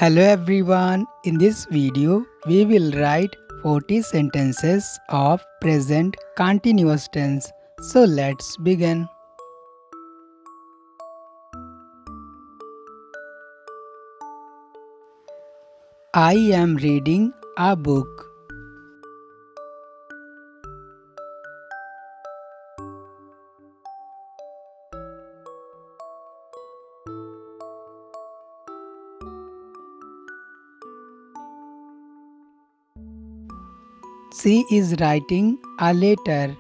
Hello everyone, in this video we will write 40 sentences of present continuous tense. So let's begin. I am reading a book. She is writing a letter.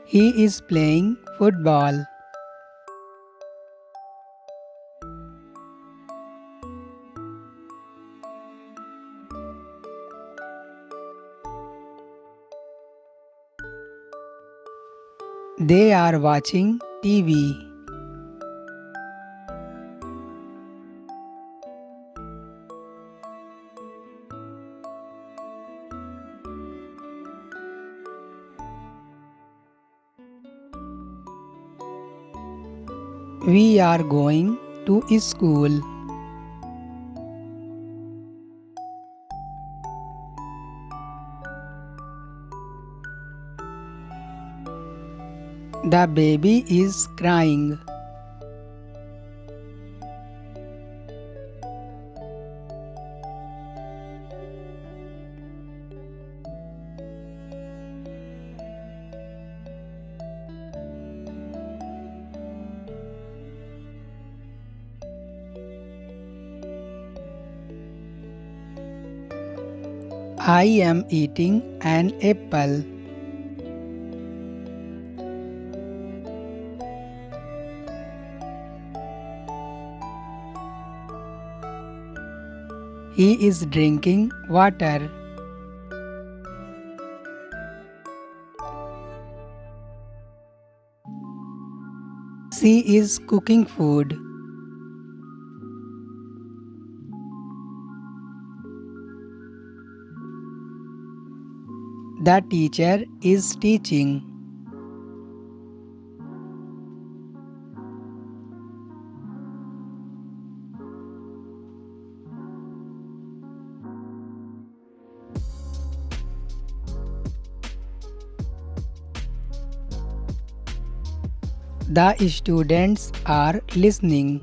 He is playing football. They are watching TV. We are going to school. The baby is crying. I am eating an apple. He is drinking water. She is cooking food. The teacher is teaching. The students are listening.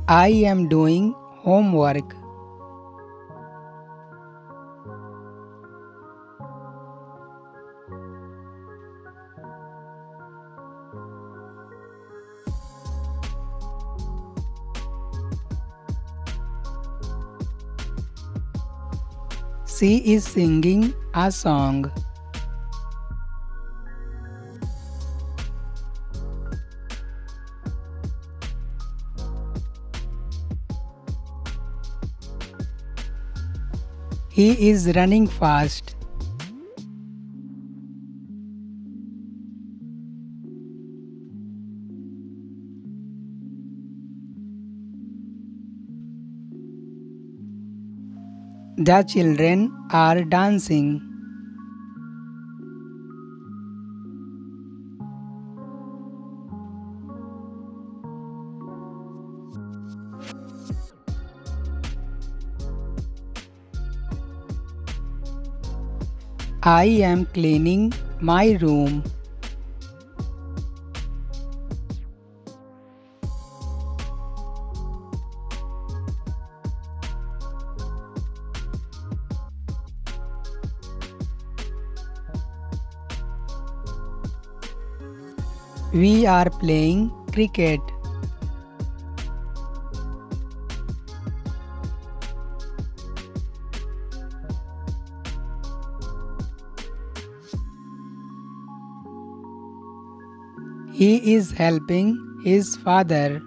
I am doing homework. She is singing a song. He is running fast. The children are dancing. I am cleaning my room. We are playing cricket. He is helping his father.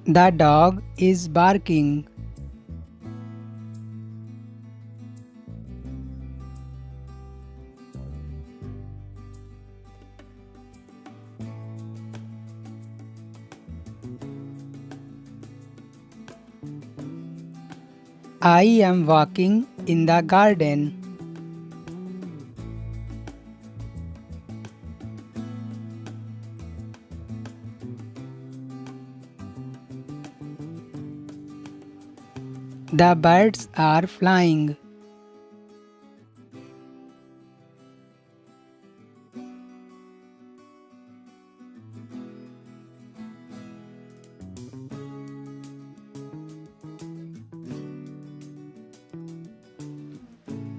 The dog is barking. I am walking in the garden. The birds are flying.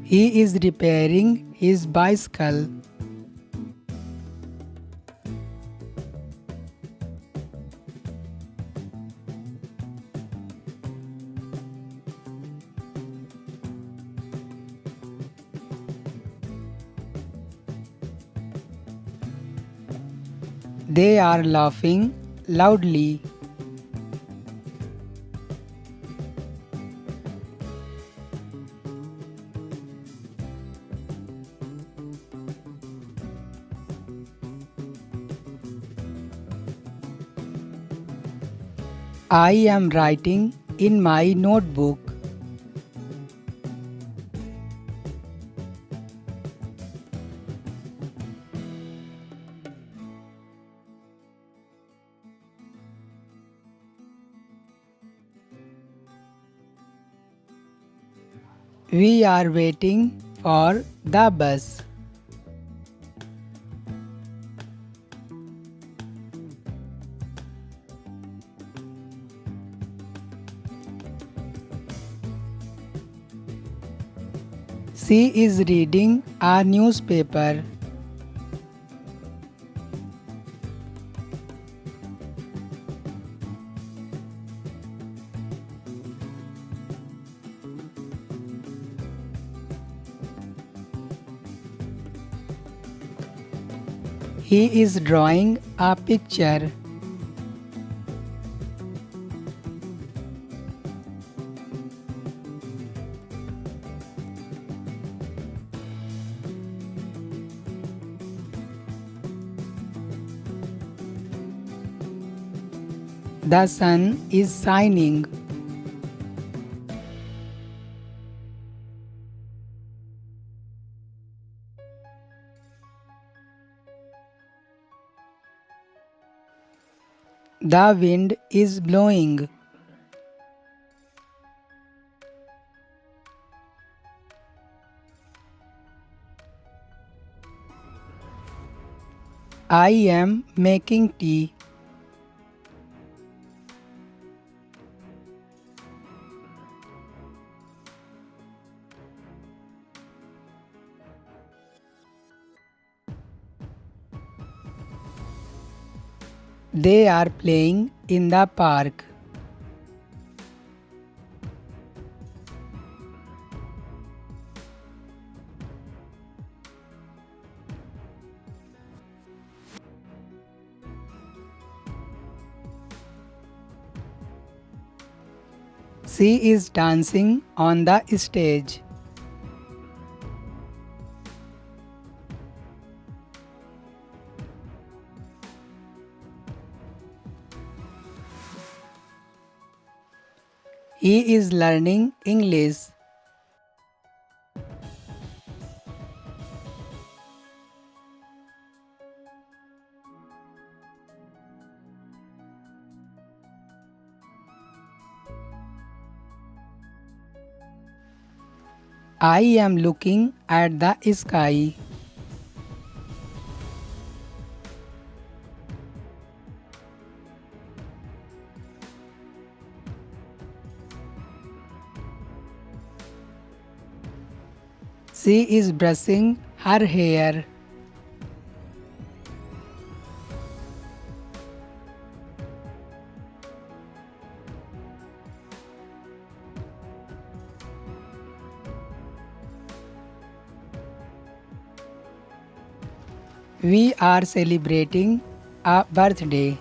He is repairing his bicycle. They are laughing loudly. I am writing in my notebook. We are waiting for the bus. She is reading a newspaper. He is drawing a picture. The sun is shining. The wind is blowing. I am making tea. They are playing in the park. She is dancing on the stage. He is learning English. I am looking at the sky. She is brushing her hair. We are celebrating a birthday.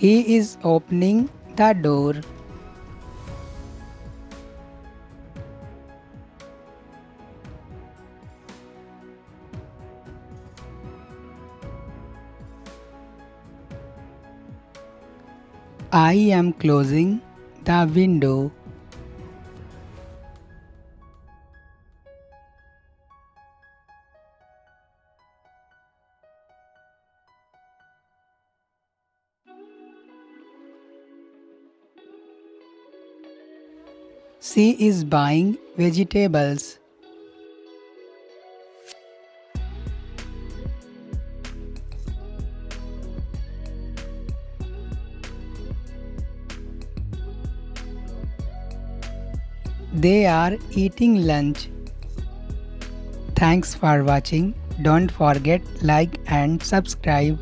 He is opening the door. I am closing the window. She is buying vegetables. They are eating lunch. Thanks for watching. Don't forget like and subscribe.